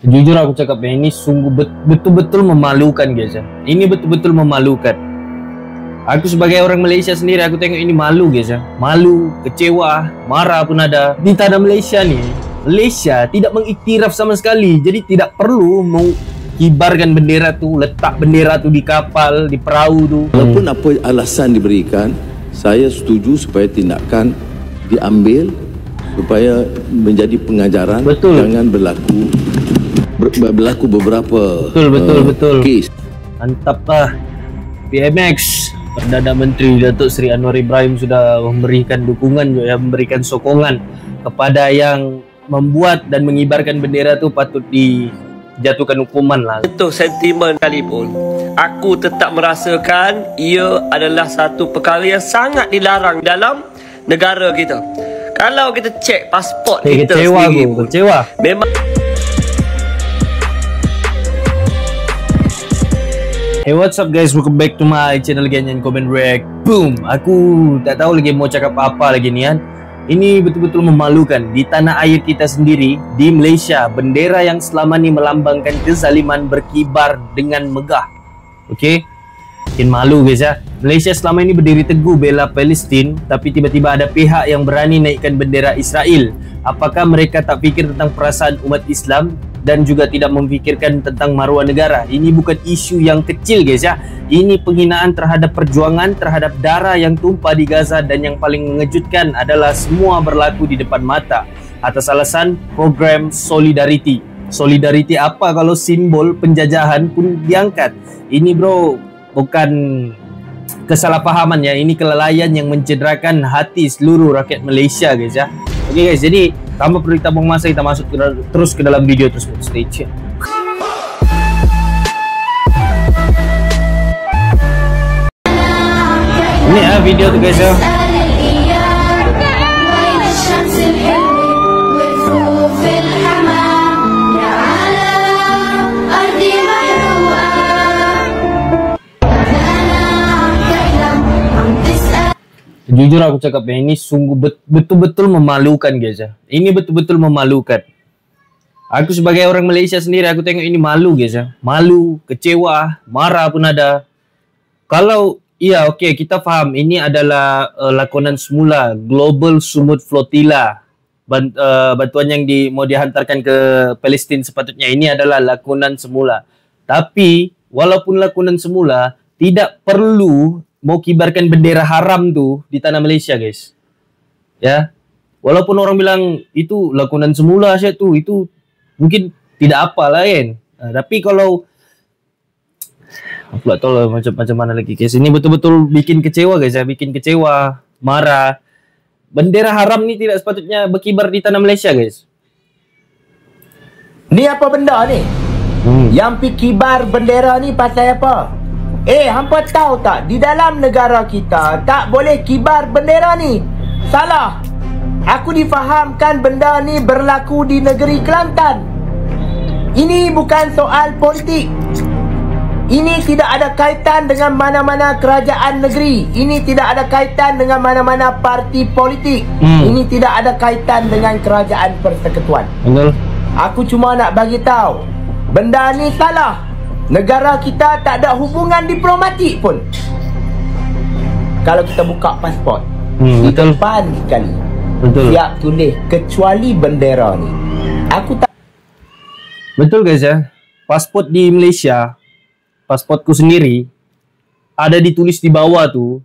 Jujur aku cakap ini sungguh betul-betul memalukan guys ya. Ini betul-betul memalukan. Aku sebagai orang Malaysia sendiri aku tengok ini malu guys ya. Malu, kecewa, marah pun ada. Di tanah Malaysia nih, Malaysia tidak mengiktiraf sama sekali. Jadi tidak perlu mau kibarkan bendera tu, letak bendera tu di kapal, di perahu tu. Walaupun apa alasan diberikan, saya setuju supaya tindakan diambil supaya menjadi pengajaran. Betul. Jangan berlaku beberapa betul. kes. Mantap lah. PMX Perdana Menteri Datuk Seri Anwar Ibrahim sudah memberikan dukungan, memberikan sokongan kepada yang membuat dan mengibarkan bendera tu patut dijatuhkan hukuman lah. Untuk sentimen sekalipun, aku tetap merasakan ia adalah satu perkara yang sangat dilarang dalam negara kita. Kalau kita cek pasport kita sendiri pun, kecewa. memang. Hey, what's up guys, welcome back to my channel Ganyan Comment React. Boom, aku tak tahu lagi mau cakap apa lagi ni kan. Ini betul-betul memalukan. Di tanah air kita sendiri, di Malaysia, bendera yang selama ni melambangkan kezaliman berkibar dengan megah. Okay, makin malu guys ya. Malaysia selama ini berdiri teguh bela Palestin, tapi tiba-tiba ada pihak yang berani naikkan bendera Israel. Apakah mereka tak fikir tentang perasaan umat Islam dan juga tidak memfikirkan tentang maruah negara? Ini bukan isu yang kecil guys ya. Ini penghinaan terhadap perjuangan, terhadap darah yang tumpah di Gaza, dan yang paling mengejutkan adalah semua berlaku di depan mata atas alasan program Solidarity. Solidarity apa kalau simbol penjajahan pun diangkat? Ini bro, bukan kesalahpahaman ya, ini kelalaian yang mencederakan hati seluruh rakyat Malaysia guys ya. Oke guys, jadi tanpa perlu kita buang masa, kita masuk terus ke dalam video tersebut. Stay tune. Ini ya video tuh guys ya. Jujur aku cakap ya, ini sungguh betul-betul memalukan guys ya. Ini betul-betul memalukan. Aku sebagai orang Malaysia sendiri aku tengok ini malu guys ya. Malu, kecewa, marah pun ada. Kalau iya okey, kita faham ini adalah lakonan semula Global Sumut Flotilla. Bantuan yang mau dihantarkan ke Palestin sepatutnya ini adalah lakonan semula. Tapi walaupun lakonan semula, tidak perlu mau kibarkan bendera haram tu di tanah Malaysia guys. Ya. Walaupun orang bilang itu lakonan semula asyik tu, itu mungkin tidak apa lah kan. Tapi kalau aku tak tahu lah macam mana lagi guys. Ini betul-betul bikin kecewa guys ya, bikin kecewa, marah. Bendera haram ni tidak sepatutnya berkibar di tanah Malaysia guys. Ni apa benda ni? Yang pi kibar bendera ni pasal apa? Hampa tahu tak, di dalam negara kita tak boleh kibar bendera ni. Salah. Aku difahamkan benda ni berlaku di negeri Kelantan. Ini bukan soal politik. Ini tidak ada kaitan dengan mana-mana kerajaan negeri. Ini tidak ada kaitan dengan mana-mana parti politik. Ini tidak ada kaitan dengan kerajaan persekutuan. Betul. Aku cuma nak bagi tahu, benda ni salah. Negara kita tak ada hubungan diplomatik pun. Kalau kita buka pasport, di depan sekali siap tulis kecuali bendera ni. Aku tak. Betul guys ya. Pasport di Malaysia, pasportku sendiri, ada ditulis di bawah tu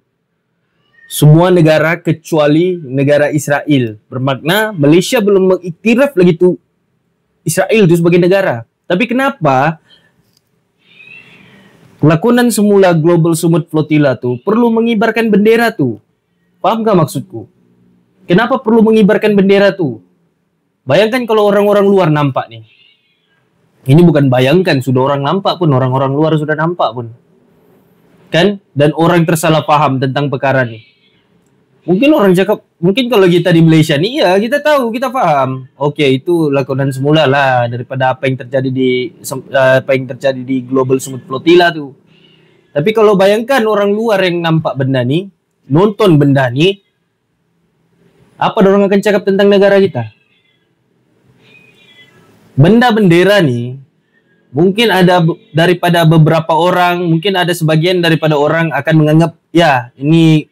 semua negara kecuali negara Israel. Bermakna Malaysia belum mengiktiraf lagi tu Israel tu sebagai negara. Tapi kenapa lakonan semula Global Sumut Flotilla tu perlu mengibarkan bendera tu? Faham gak maksudku? Kenapa perlu mengibarkan bendera tu? Bayangkan kalau orang-orang luar nampak nih. Ini bukan bayangkan, sudah orang nampak pun, orang-orang luar sudah nampak pun. Kan? Dan orang tersalah paham tentang perkara ni. Mungkin orang cakap, mungkin kalau kita di Malaysia ni, ya kita tahu, kita faham. Okey, itu lakonan semula lah daripada apa yang terjadi di Global Sumut Flotilla tu. Tapi kalau bayangkan orang luar yang nampak benda ni, nonton benda ni, apa orang akan cakap tentang negara kita? benda bendera ni mungkin ada daripada beberapa orang, mungkin ada sebagian daripada orang akan menganggap ya ini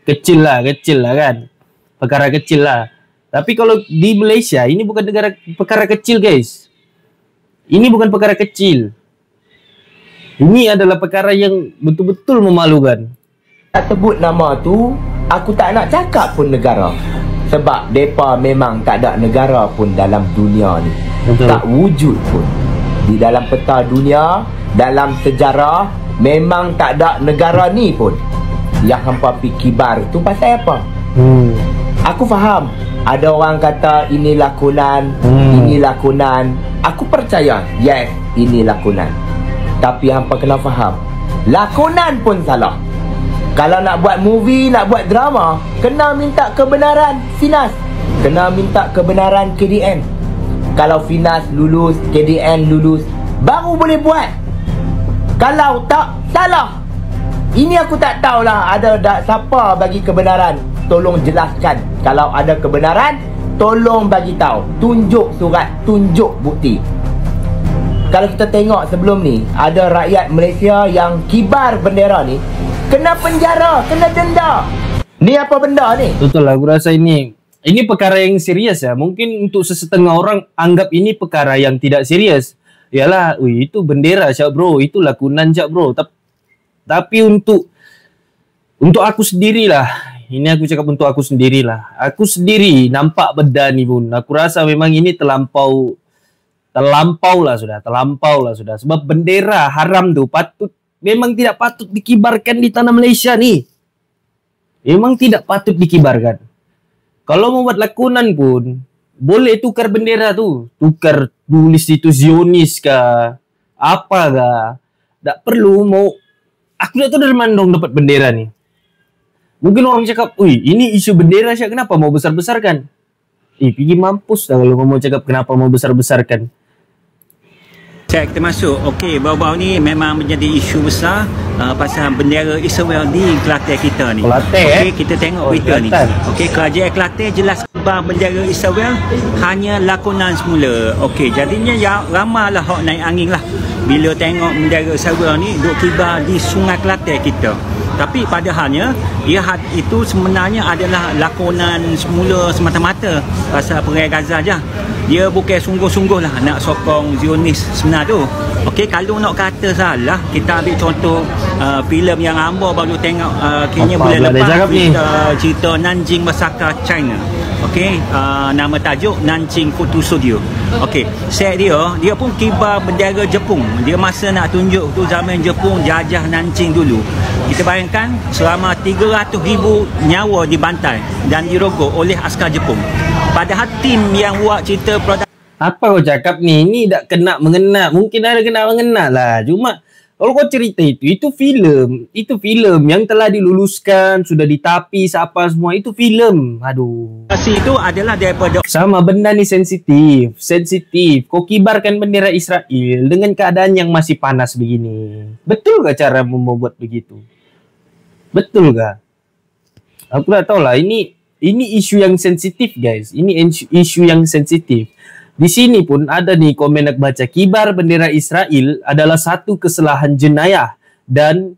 kecil lah kan, perkara kecil lah. Tapi kalau di Malaysia ini bukan perkara kecil guys. Ini bukan perkara kecil. Ini adalah perkara yang betul-betul memalukan. Tak sebut nama tu, aku tak nak cakap pun negara. Sebab mereka memang tak ada negara pun dalam dunia ni. Betul. Tak wujud pun. Di dalam peta dunia, dalam sejarah, memang tak ada negara ni pun. Yang hampa pergi kibar tu pasal apa? Aku faham. Ada orang kata ini lakonan, ini lakonan. Aku percaya, yes, ini lakonan. Tapi hampa kena faham, lakonan pun salah. Kalau nak buat movie, nak buat drama, kena minta kebenaran Finas, kena minta kebenaran KDN. Kalau Finas lulus, KDN lulus, baru boleh buat. Kalau tak, salah. Ini aku tak tahulah ada siapa bagi kebenaran. Tolong jelaskan. Kalau ada kebenaran, tolong bagi tahu. Tunjuk surat, tunjuk bukti. Kalau kita tengok sebelum ni, ada rakyat Malaysia yang kibar bendera ni kena penjara, kena denda. Ni apa benda ni? Betul lah, aku rasa ini perkara yang serius ya. Mungkin untuk sesetengah orang anggap ini perkara yang tidak serius. Yalah, itu bendera Syak bro, itu lakonan Syak bro. Tapi untuk aku sendirilah, ini aku cakap untuk aku sendirilah. Aku sendiri nampak benda ni pun, aku rasa memang ini terlampau lah sudah. Sebab bendera haram tu memang tidak patut dikibarkan di tanah Malaysia ni. Memang tidak patut dikibarkan. Kalau mau buat lakonan pun, boleh tukar bendera tu. Tukar tulis itu Zionis kah, apa kah. Tak perlu mau. Aku tak tahu dari mana dong dapat bendera ni. Mungkin orang cakap, ini isu bendera Syak, kenapa mau besar-besarkan? Pergi mampus dah kalau mau cakap kenapa mau besar-besarkan. Cek termasuk, okey, baru-baru ni memang menjadi isu besar pasal bendera Israel di Kelantan kita ni. Okey, kita tengok berita ni. Okey, kerajaan Kelantan jelas kibar bendera Israel hanya lakonan semula. Okey, jadinya ya ramailah hok naik angin lah bila tengok bendera Israel ni duk kibar di Sungai Kelantan kita. Tapi padahalnya itu sebenarnya adalah lakonan semula semata-mata pasal perang Gaza je. Dia bukan sungguh-sungguh lah nak sokong Zionis sebenar tu. Okey, kalau nak kata salah, kita ambil contoh filem yang hamba baru tengok kini bulan lepas, cerita Nanjing Massacre China. Okey, nama tajuk Nanjing Photo Studio. Okey, set dia pun kibar bendera Jepun. Dia masa nak tunjuk tu zaman Jepun jajah Nanjing dulu. Kita bayangkan selama 300,000 nyawa dibantai dan dirogok oleh askar Jepun. Padahal tim yang buat cerita produk. Apa kau cakap ni? Ini tak kena mengena. Mungkin ada kena mengena lah. Cuma kalau kau cerita itu filem. Itu filem yang telah diluluskan, sudah ditapis apa semua. Itu filem. Aduh. Itu adalah daripada sama benda ni sensitif. Kau kibarkan bendera Israel dengan keadaan yang masih panas begini. Betul ke cara membuat begitu? Betul ke? Aku tak tahu lah. Ini isu yang sensitif guys. Ini isu yang sensitif. Di sini pun ada nih komen nak baca, kibar bendera Israel adalah satu kesalahan jenayah dan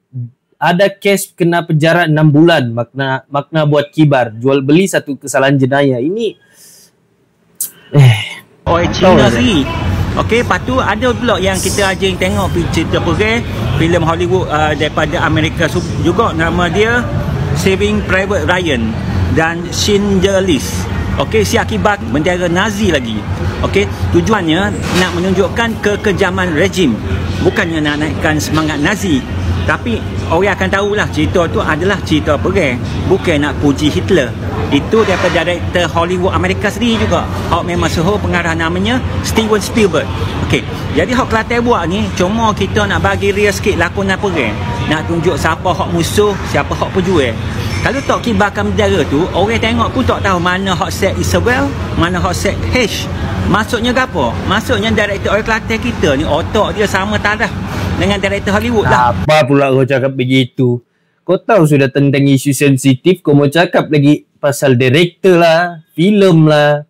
ada kes kena penjara 6 bulan. Makna buat kibar, jual beli satu kesalahan jenayah. Ini China sendiri. Okey, lepas tu ada pula yang kita aja yang tengok cerita perang filem Hollywood daripada Amerika juga, nama dia Saving Private Ryan dan Schindler's List. Okey, si akibat bendera Nazi lagi. Okey, tujuannya nak menunjukkan kekejaman rejim, bukannya nak naikkan semangat Nazi. Tapi orang akan tahulah cerita tu adalah cerita perang, bukan nak puji Hitler. Itu daripada director Hollywood Amerika sendiri juga. Hak memang soho pengarah namanya Steven Spielberg. Okey, jadi hak Kelantan buat ni cuma kita nak bagi real sikit lakonan perang, nak tunjuk siapa hak musuh, siapa hak pejuang. Kalau tak kibarkan bendera tu, orang tengok pun tak tahu mana hak set Israel, mana hak set H. Maksudnya apa? Maksudnya director orang Kelantan kita ni otak dia sama taraf dengan director Hollywood lah. Apa pula kau cakap begitu? Kau tahu sudah tentang isu sensitif, kau mau cakap lagi pasal director lah, filem lah.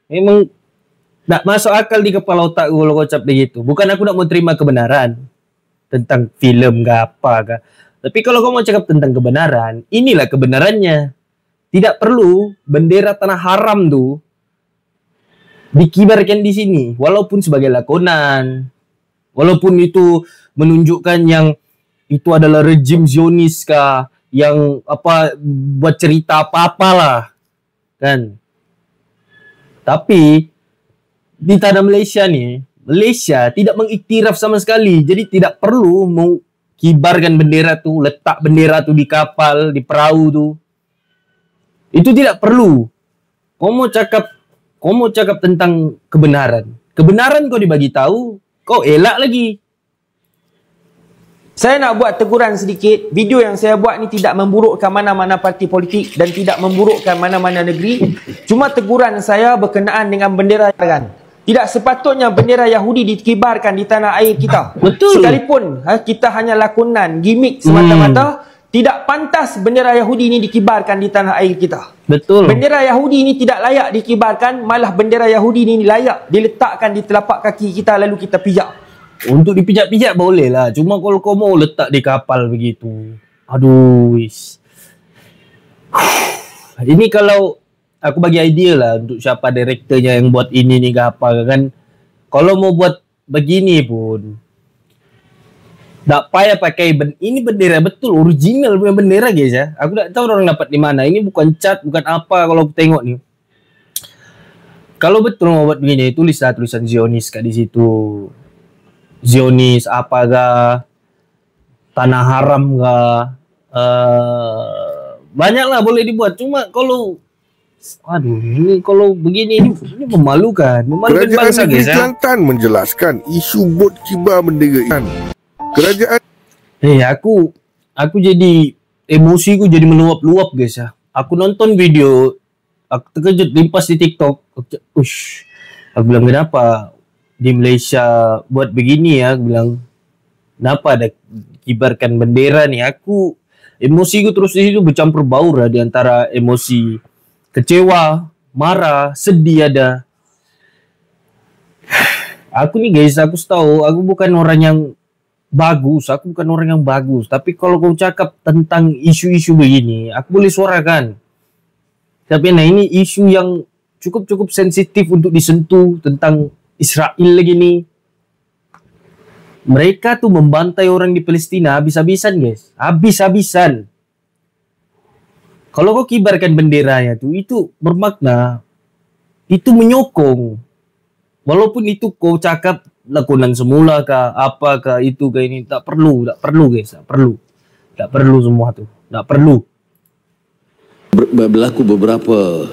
Memang Tak masuk akal di kepala otak gue kalau kau ucap begitu. Bukan aku nak mau terima kebenaran tentang film ke apa ke. Tapi kalau kau mau cakap tentang kebenaran, inilah kebenarannya. Tidak perlu bendera tanah haram tuh dikibarkan di sini, walaupun sebagai lakonan, walaupun itu menunjukkan yang itu adalah rejim Zionis kah, yang apa buat cerita apa-apalah, kan? Tapi di tanah Malaysia nih, Malaysia tidak mengiktiraf sama sekali, jadi tidak perlu mau kibarkan bendera tuh, letak bendera tuh di kapal, di perahu tuh. Itu tidak perlu. Kau mau cakap tentang kebenaran. Kebenaran kau dibagi tahu, kau elak lagi. Saya nak buat teguran sedikit. Video yang saya buat ni tidak memburukkan mana-mana parti politik dan tidak memburukkan mana-mana negeri. Cuma teguran saya berkenaan dengan bendera kan. Tidak sepatutnya bendera Yahudi dikibarkan di tanah air kita. Betul. Sekalipun kita hanya lakonan, gimmick semata-mata, tidak pantas bendera Yahudi ini dikibarkan di tanah air kita. Betul. Bendera Yahudi ini tidak layak dikibarkan, malah bendera Yahudi ini layak diletakkan di telapak kaki kita lalu kita pijak. Untuk dipijak-pijak boleh lah. Cuma kalau kau mau letak di kapal begitu. Aduh. Ini kalau aku bagi idea lah untuk siapa direkturnya yang buat ini nih ke apa kan. Kalau mau buat begini pun tak payah pakai ini bendera betul original punya bendera guys ya. Aku tak tahu orang dapat di mana. Ini bukan cat, bukan apa kalau aku tengok nih. Kalau betul mau buat begini, tulislah tulisan Zionis kat di situ. Zionis apakah tanah haram kah? Banyaklah boleh dibuat. Cuma kalau ini kalau begini ini memalukan bangsa guys ya. Kelantan menjelaskan isu bot kibar bendera ikan. Kerajaan aku jadi emosiku jadi meluap-luap guys ya. Aku nonton video, aku terkejut limpas di TikTok. Aku bilang kenapa di Malaysia buat begini ya? Aku bilang kenapa ada kibarkan bendera nih? Aku emosiku terus di situ bercampur baur lah di antara emosi kecewa, marah, sedih ada. Aku nih guys, aku tahu aku bukan orang yang bagus, aku bukan orang yang bagus. Tapi kalau kau cakap tentang isu-isu begini, aku boleh suarakan. Tapi nah ini isu yang cukup sensitif untuk disentuh tentang Israel lagi nih. Mereka tuh membantai orang di Palestina habis-habisan guys, habis-habisan. Kalau kau kibarkan benderanya tuh, itu bermakna, itu menyokong. Walaupun itu kau cakap lakonan semula kah, apa kah, itu kah ini, tak perlu guys, tak perlu semua tu, tak perlu. Berlaku beberapa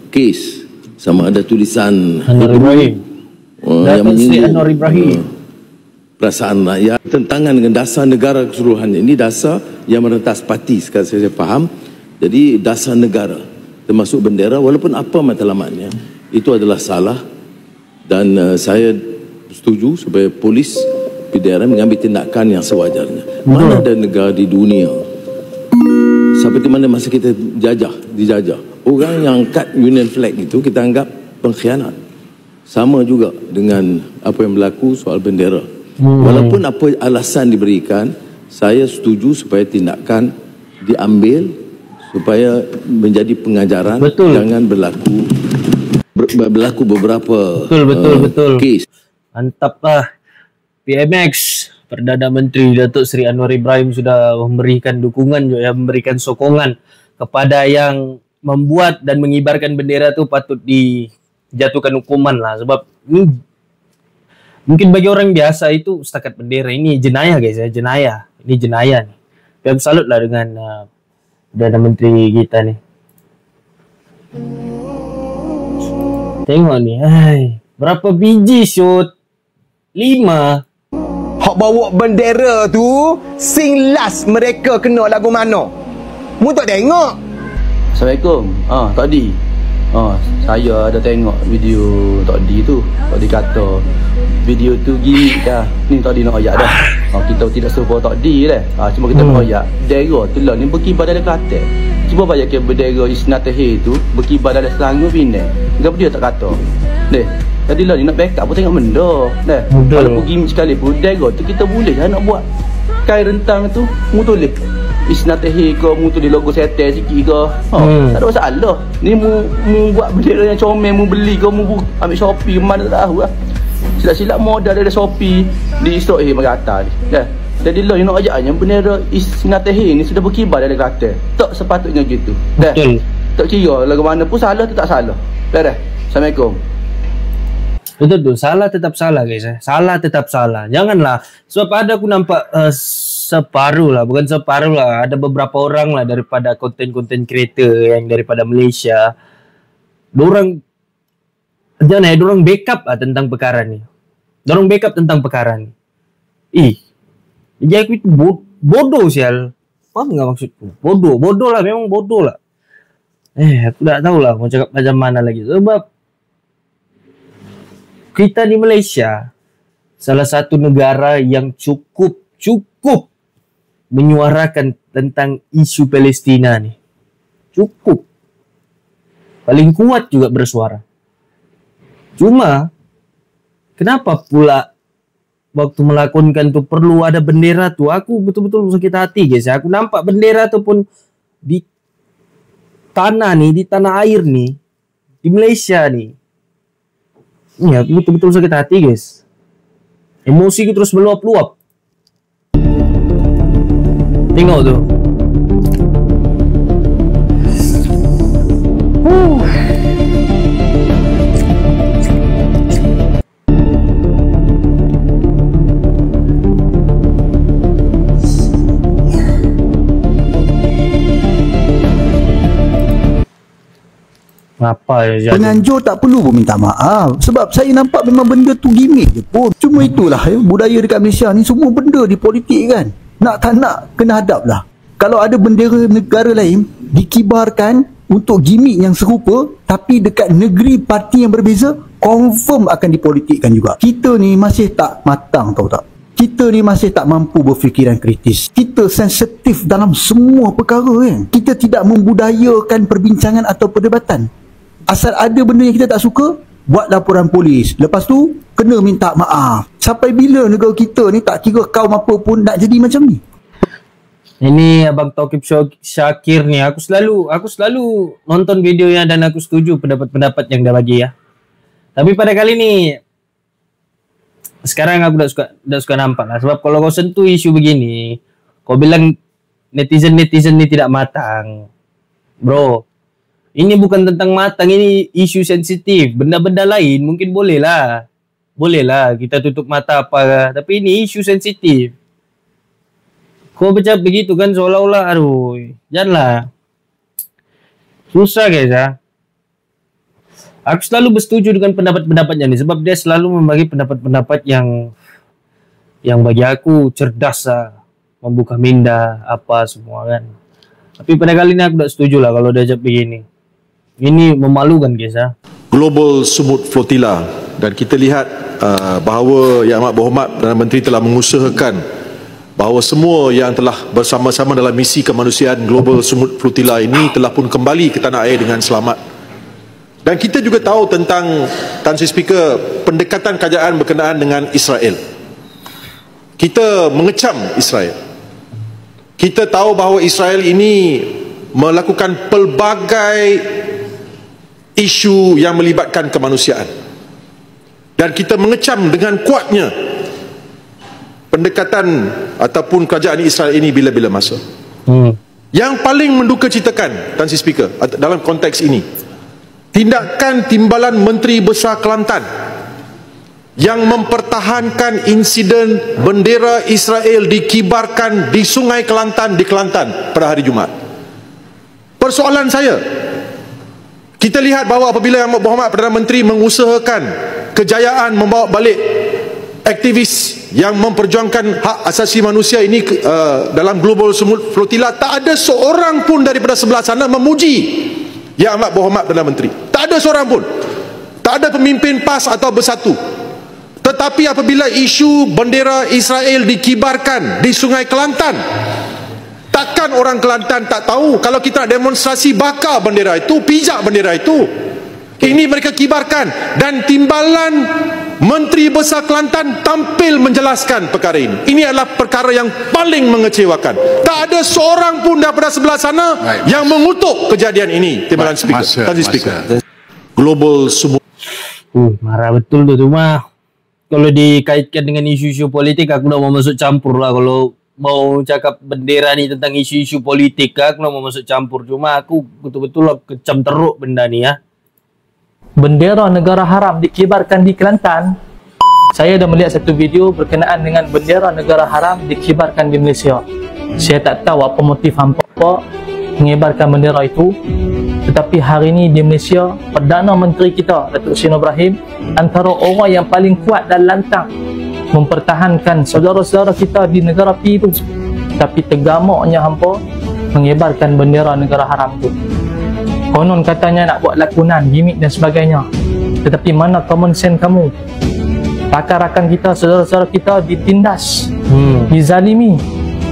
kes sama ada tulisan Anwar Ibrahim, yang menyinggung Anwar Ibrahim, perasaan rakyat, tentangan dengan dasar negara keseluruhannya. Ini dasar yang merentas parti, sekarang saya faham. Jadi dasar negara termasuk bendera, walaupun apa matlamatnya, itu adalah salah. Dan saya setuju supaya polis PDRM mengambil tindakan yang sewajarnya. Mana ada negara di dunia seperti mana masa kita dijajah, orang yang angkat Union flag itu kita anggap pengkhianat. Sama juga dengan apa yang berlaku soal bendera. Walaupun apa alasan diberikan, saya setuju supaya tindakan diambil supaya menjadi pengajaran. Jangan berlaku beberapa betul. kes. Mantap lah. PMX, Perdana Menteri Datuk Seri Anwar Ibrahim sudah memberikan dukungan juga, memberikan sokongan kepada yang membuat dan mengibarkan bendera tu patut dijatuhkan hukuman lah. Sebab ini mungkin bagi orang biasa itu setakat bendera, ini jenayah guys ya, jenayah. Ini jenayah nih. Saya salut lah dengan Perdana Menteri kita nih. Tengok ni, berapa biji shoot? 5. Hak bawa bendera tu, sing last mereka kena lagu mana? Mu tak tengok? Assalamualaikum. Tadi saya ada tengok video tadi tu. Tadi kata video tu gimmick dah. Ni tadi nak ayat dah. Kita tidak serupa tadi dah. Cuma kita nak ayat. Bendera tu lah ni berkibar dalam Kelantan. Cuba bayangkan bendera Isnatahe tu berkibar dalam Selangor Penang. Kenapa dia tak kata? Deh. Jadi lah ni nak backup pun tengok benda dah. Walaupun gimmick sekalipun Dego tu kita boleh lah nak buat kain rentang tu mu tulis Isnatehi ke mu tulis logo setel sikit ke. Tak ada masalah. Ni mu buat bendera yang comel mu beli ke mu ambil Shopee mana tak tahu lah. Silap-silap modal dari Shopee di Israel Magata ni. Dah. Jadi lah you nak ajaknya bendera Isnatehi ni sudah berkibar dari Kelantan. Tak sepatutnya gitu. Dah. Tak kira lagu mana pun salah tu tak salah. Dah. Assalamualaikum. Betul tu, salah tetap salah guys. Salah tetap salah. Janganlah sebab ada aku nampak separuh lah, bukan separuh lah. Ada beberapa orang lah daripada konten-konten creator yang daripada Malaysia. Dorang dorang backup lah tentang perkara ni. Dorang backup tentang perkara ni. Jadi aku itu bodoh sial. Faham enggak maksudku? Bodoh lah, memang bodoh lah. Aku tak tahulah mau cakap macam mana lagi. Sebab kita di Malaysia salah satu negara yang cukup menyuarakan tentang isu Palestina ni. Cukup. Paling kuat juga bersuara. Cuma kenapa pula waktu melakonkan tu perlu ada bendera tu? Aku betul-betul sakit hati guys. Aku nampak bendera tu pun di tanah ni, di tanah air ni, di Malaysia ni. Aku betul-betul sakit hati guys. Emosiku terus meluap-luap. Tengok tu. Apa ya, penganjur tak perlu pun minta maaf sebab saya nampak memang benda tu gimmick je pun. Cuma itulah budaya dekat Malaysia ni, semua benda dipolitik kan. Nak tak nak kena hadap lah. Kalau ada bendera negara lain dikibarkan untuk gimmick yang serupa tapi dekat negeri parti yang berbeza, confirm akan dipolitikkan juga. Kita ni masih tak matang, tahu tak? Kita ni masih tak mampu berfikiran kritis. Kita sensitif dalam semua perkara kan. Kita tidak membudayakan perbincangan atau perdebatan. Asal ada benda yang kita tak suka, buat laporan polis. Lepas tu kena minta maaf. Sampai bila negara kita ni tak kira kaum apa pun nak jadi macam ni? Ini Abang Taukib Syakir ni, aku selalu nonton videonya dan aku setuju pendapat-pendapat yang dia bagi ya. Tapi pada kali ni sekarang aku dah suka nampak lah. Sebab kalau kau sentuh isu begini, kau bilang netizen ni tidak matang. Bro, ini bukan tentang matang, ini isu sensitif. Benda-benda lain mungkin boleh lah kita tutup mata apa, tapi ini isu sensitif. Kau baca begitu kan seolah-olah aduh, janganlah. Susah guys ya. Aku selalu bersetuju dengan pendapat-pendapatnya ni sebab dia selalu membagi pendapat-pendapat yang bagi aku cerdas lah, membuka minda apa semua kan. Tapi pada kali ini aku tak setuju lah kalau dia cakap begini. Ini memalukan guys ya. Global Sumut Flotilla, dan kita lihat bahawa Yang Amat Berhormat Perdana Menteri telah mengusahakan bahawa semua yang telah bersama-sama dalam misi kemanusiaan Global Sumut Flotilla ini telah pun kembali ke tanah air dengan selamat. Dan kita juga tahu tentang, Tan Sri Speaker, pendekatan kerajaan berkenaan dengan Israel. Kita mengecam Israel. Kita tahu bahawa Israel ini melakukan pelbagai isu yang melibatkan kemanusiaan. Dan kita mengecam dengan kuatnya pendekatan ataupun kerajaan Israel ini bila-bila masa. Yang paling mendukacitakan, Tan Sri Speaker, dalam konteks ini, tindakan timbalan Menteri Besar Kelantan yang mempertahankan insiden bendera Israel dikibarkan di Sungai Kelantan di Kelantan pada hari Jumaat. Persoalan saya, kita lihat bahawa apabila Yang Amat Berhormat Perdana Menteri mengusahakan kejayaan membawa balik aktivis yang memperjuangkan hak asasi manusia ini dalam Global Sumut Flotilla, tak ada seorang pun daripada sebelah sana memuji Yang Amat Berhormat Perdana Menteri. Tak ada seorang pun. Tak ada pemimpin PAS atau Bersatu. Tetapi apabila isu bendera Israel dikibarkan di Sungai Kelantan, takkan orang Kelantan tak tahu kalau kita nak demonstrasi bakar bendera itu, pijak bendera itu. Ini mereka kibarkan dan timbalan Menteri Besar Kelantan tampil menjelaskan perkara ini. Ini adalah perkara yang paling mengecewakan. Tak ada seorang pun daripada sebelah sana yang mengutuk kejadian ini. Timbalan Speaker. Tadi Speaker. Global semua. Marah betul tu. Cuma kalau dikaitkan dengan isu-isu politik, aku tak mau masuk campur lah. Kalau mau cakap bendera ni tentang isu-isu politik, aku tak mau masuk campur. Cuma aku betul-betul lah kecam teruk benda ni ya. Bendera negara haram dikibarkan di Kelantan. Saya dah melihat satu video berkenaan dengan bendera negara haram dikibarkan di Malaysia. Saya tak tahu apa motif hampa mengibarkan bendera itu. Tetapi hari ini di Malaysia, Perdana Menteri kita Datuk Seri Ibrahim antara orang yang paling kuat dan lantang mempertahankan saudara-saudara kita di negara P itu. Tapi tergamaknya hampa mengibarkan bendera negara haram itu. Konon katanya nak buat lakonan, gimmick dan sebagainya. Tetapi mana common sense kamu? Rakan-rakan kita, saudara-saudara kita ditindas, dizalimi.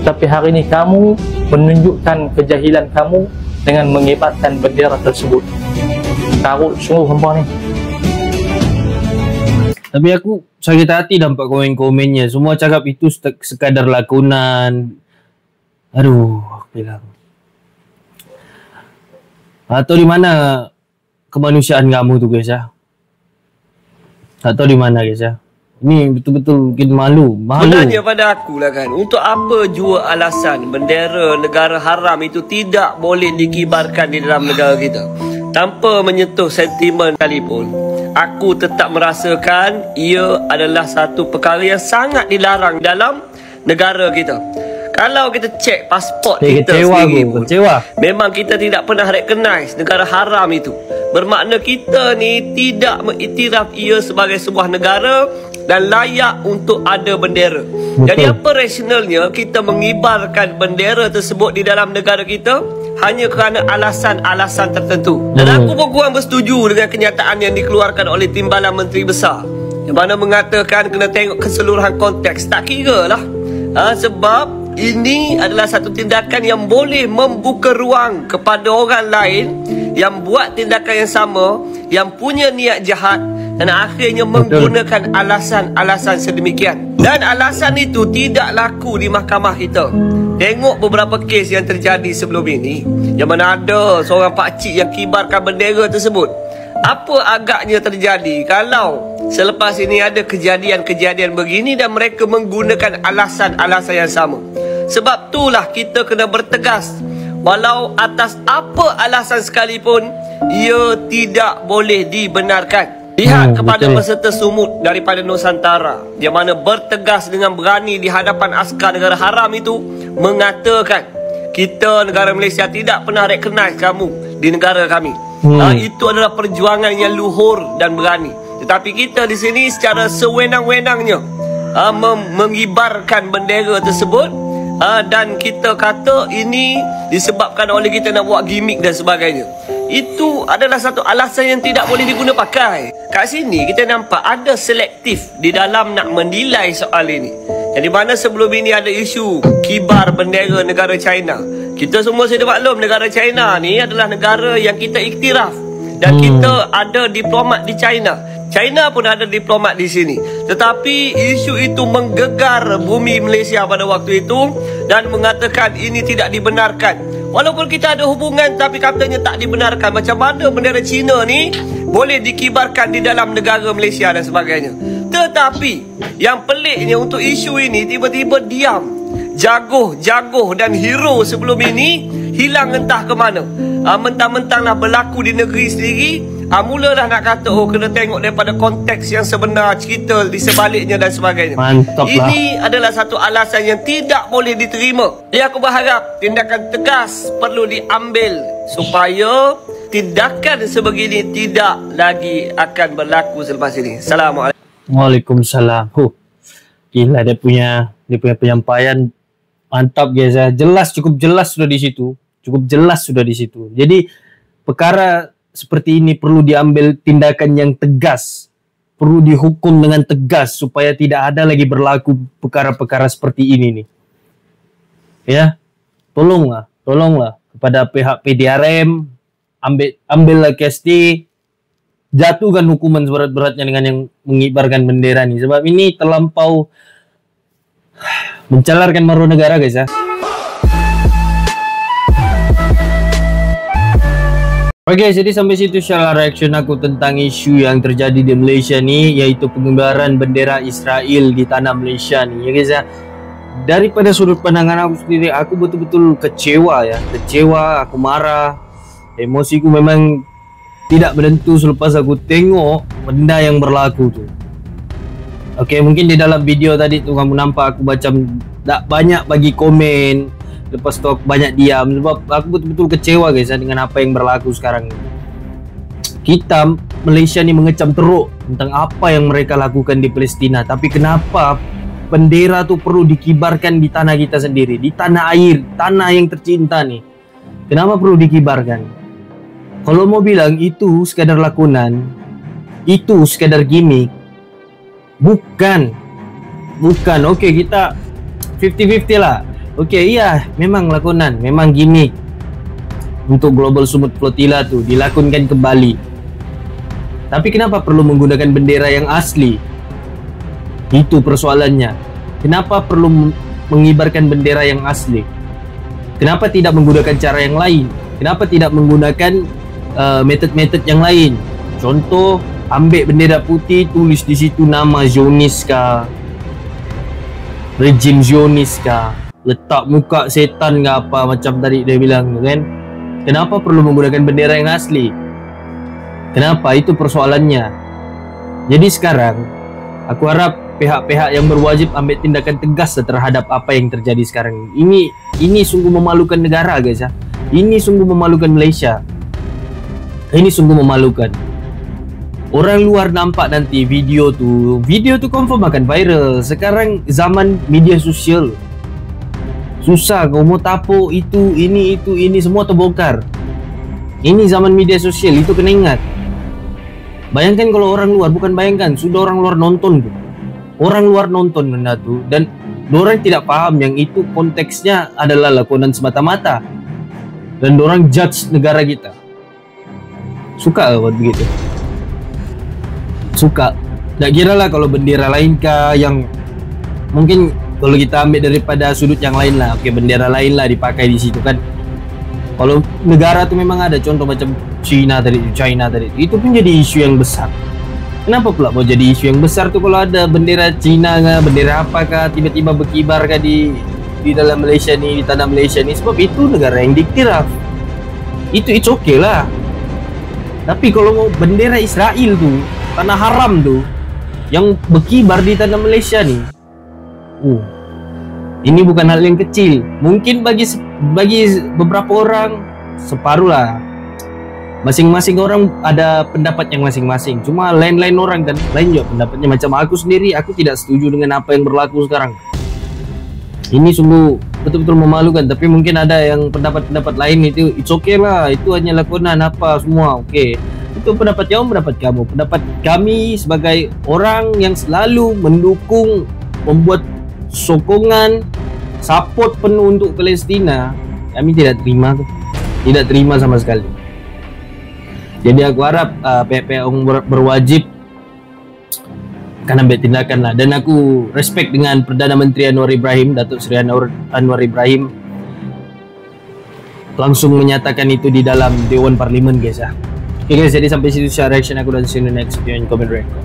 Tapi hari ini kamu menunjukkan kejahilan kamu dengan mengibarkan bendera tersebut. Karut sungguh hampa ni. Tapi aku sakit hati nampak komen-komennya. Semua cakap itu sekadar lakonan. Aduh, bilang. Atau di mana kemanusiaan kamu tu guys ya? Atau di mana guys ya? Ini betul-betul bikin malu. Sebenarnya pada aku lah kan, untuk apa jua alasan bendera negara haram itu tidak boleh dikibarkan di dalam negara kita tanpa menyentuh sentimen sekalipun. Aku tetap merasakan ia adalah satu perkara yang sangat dilarang dalam negara kita. Kalau kita cek pasport kita sendiri pun, memang kita tidak pernah recognize negara haram itu. Bermakna kita ni tidak mengiktiraf ia sebagai sebuah negara dan layak untuk ada bendera. Jadi apa rasionalnya kita mengibarkan bendera tersebut di dalam negara kita hanya kerana alasan-alasan tertentu? Dan aku pun kurang bersetuju dengan kenyataan yang dikeluarkan oleh Timbalan Menteri Besar yang mana mengatakan kena tengok keseluruhan konteks. Tak kira lah sebab ini adalah satu tindakan yang boleh membuka ruang kepada orang lain yang buat tindakan yang sama, yang punya niat jahat dan akhirnya menggunakan alasan-alasan sedemikian. Dan alasan itu tidak laku di mahkamah kita. Tengok beberapa kes yang terjadi sebelum ini, yang mana ada seorang pakcik yang kibarkan bendera tersebut. Apa agaknya terjadi kalau selepas ini ada kejadian-kejadian begini dan mereka menggunakan alasan-alasan yang sama? Sebab itulah kita kena bertegas, walau atas apa alasan sekalipun, ia tidak boleh dibenarkan. Lihat kepada peserta sumut daripada Nusantara yang mana bertegas dengan berani di hadapan askar negara haram itu mengatakan, kita negara Malaysia tidak pernah recognize kamu di negara kami. Itu adalah perjuangan yang luhur dan berani. Tetapi kita di sini secara sewenang-wenangnya mengibarkan bendera tersebut. Dan kita kata ini disebabkan oleh kita nak buat gimmick dan sebagainya. Itu adalah satu alasan yang tidak boleh diguna pakai. Kat sini kita nampak ada selektif di dalam nak menilai soal ini. Yang di mana sebelum ini ada isu kibar bendera negara China. Kita semua sudah maklum negara China ni adalah negara yang kita iktiraf. Dan kita ada diplomat di China. China pun ada diplomat di sini. Tetapi isu itu menggegar bumi Malaysia pada waktu itu dan mengatakan ini tidak dibenarkan. Walaupun kita ada hubungan tapi katanya tak dibenarkan. Macam mana bendera China ni boleh dikibarkan di dalam negara Malaysia dan sebagainya. Tetapi yang peliknya untuk isu ini tiba-tiba diam. Jaguh dan hero sebelum ini hilang entah ke mana. Mentang-mentang nak berlaku di negeri sendiri, mulalah nak kata kena tengok daripada konteks yang sebenar, cerita di sebaliknya dan sebagainya. Ini adalah satu alasan yang tidak boleh diterima. Jadi aku berharap tindakan tegas perlu diambil supaya tindakan sebegini tidak lagi akan berlaku selepas ini. Assalamualaikum. Waalaikumsalam. Gila dia punya penyampaian mantap guys ya. Cukup jelas sudah di situ. Jadi perkara seperti ini perlu diambil tindakan yang tegas, perlu dihukum dengan tegas supaya tidak ada lagi berlaku perkara-perkara seperti ini nih. Ya, tolonglah kepada pihak PDRM, ambillah KST, jatuhkan hukuman seberat-beratnya dengan yang mengibarkan bendera nih, sebab ini terlampau mencalarkan maruah negara guys ya. Oke, jadi sampai situ share reaction aku tentang isu yang terjadi di Malaysia nih, yaitu pengibaran bendera Israel di tanah Malaysia nih ya guys ya. Daripada sudut pandangan aku sendiri, aku betul-betul kecewa ya, aku marah, emosiku memang tidak menentu selepas aku tengok benda yang berlaku tuh. Oke, mungkin di dalam video tadi tuh kamu nampak aku macam tak banyak bagi komen, lepas tu aku banyak diam sebab aku betul-betul kecewa guys ya dengan apa yang berlaku sekarang. Kita Malaysia ni mengecam teruk tentang apa yang mereka lakukan di Palestina, tapi kenapa bendera tu perlu dikibarkan di tanah kita sendiri, di tanah air, tanah yang tercinta nih? Kenapa perlu dikibarkan? Kalau mau bilang itu sekadar lakonan, itu sekadar gimmick, bukan. Oke, kita 50-50 lah. Oke, iya, memang lakonan, memang gimmick untuk Global Summit Flotilla tuh dilakonkan kembali. Tapi kenapa perlu menggunakan bendera yang asli? Itu persoalannya. Kenapa perlu mengibarkan bendera yang asli? Kenapa tidak menggunakan cara yang lain? Kenapa tidak menggunakan metode-metode yang lain? Contoh, ambil bendera putih, tulis di situ nama Zionis kah, rejim Zionis kah, letak muka setan ke apa macam tadi dia bilang kan. Kenapa perlu menggunakan bendera yang asli? Kenapa? Itu persoalannya. Jadi sekarang aku harap pihak-pihak yang berwajib ambil tindakan tegas terhadap apa yang terjadi sekarang. Ini sungguh memalukan negara guys ya. Ini sungguh memalukan Malaysia. Ini sungguh memalukan. Orang luar nampak nanti video tu confirm akan viral. Sekarang zaman media sosial, susah kau mau tapuk itu, ini semua terbongkar. Ini zaman media sosial, itu kena ingat. Bayangkan kalau orang luar, bukan bayangkan, sudah orang luar nonton tu. Orang luar nonton benda tu dan dorang tidak paham yang itu konteksnya adalah lakonan semata-mata. Dan dorang judge negara kita. Suka buat begitu? Suka. Tak kira lah kalau bendera lain kah yang mungkin kalau kita ambil daripada sudut yang lain lah. Oke, bendera lain lah dipakai di situ kan. Kalau negara tu memang ada contoh macam China tadi, itu pun jadi isu yang besar. Kenapa pula mau jadi isu yang besar tu kalau ada bendera China kah, bendera apakah tiba-tiba berkibar kah di dalam Malaysia ni, di tanah Malaysia ni? Sebab itu negara yang diktiraf. It's okay lah. Tapi kalau mau bendera Israel tu, tanah haram tu, yang berkibar di tanah Malaysia ni, ini bukan hal yang kecil. Mungkin bagi beberapa orang separuh lah. Masing-masing orang ada pendapat yang masing-masing. Cuma lain-lain orang kan, lain juga pendapatnya. Macam aku sendiri, aku tidak setuju dengan apa yang berlaku sekarang. Ini sungguh betul-betul memalukan. Tapi mungkin ada yang pendapat-pendapat lain itu it's okay lah, itu hanya lakonan apa semua. Oke, itu pendapat kamu, pendapat kamu. Pendapat kami sebagai orang yang selalu mendukung, membuat sokongan, support penuh untuk Palestina, kami tidak terima tuh. Tidak terima sama sekali. Jadi aku harap pihak-pihak yang berwajib akan ambil tindakan lah. Dan aku respect dengan Perdana Menteri Anwar Ibrahim, Datuk Seri Anwar Ibrahim, langsung menyatakan itu di dalam Dewan Parlimen guys ya. Okay guys, jadi sampai situ share reaction aku dan see you in the next video in comment record.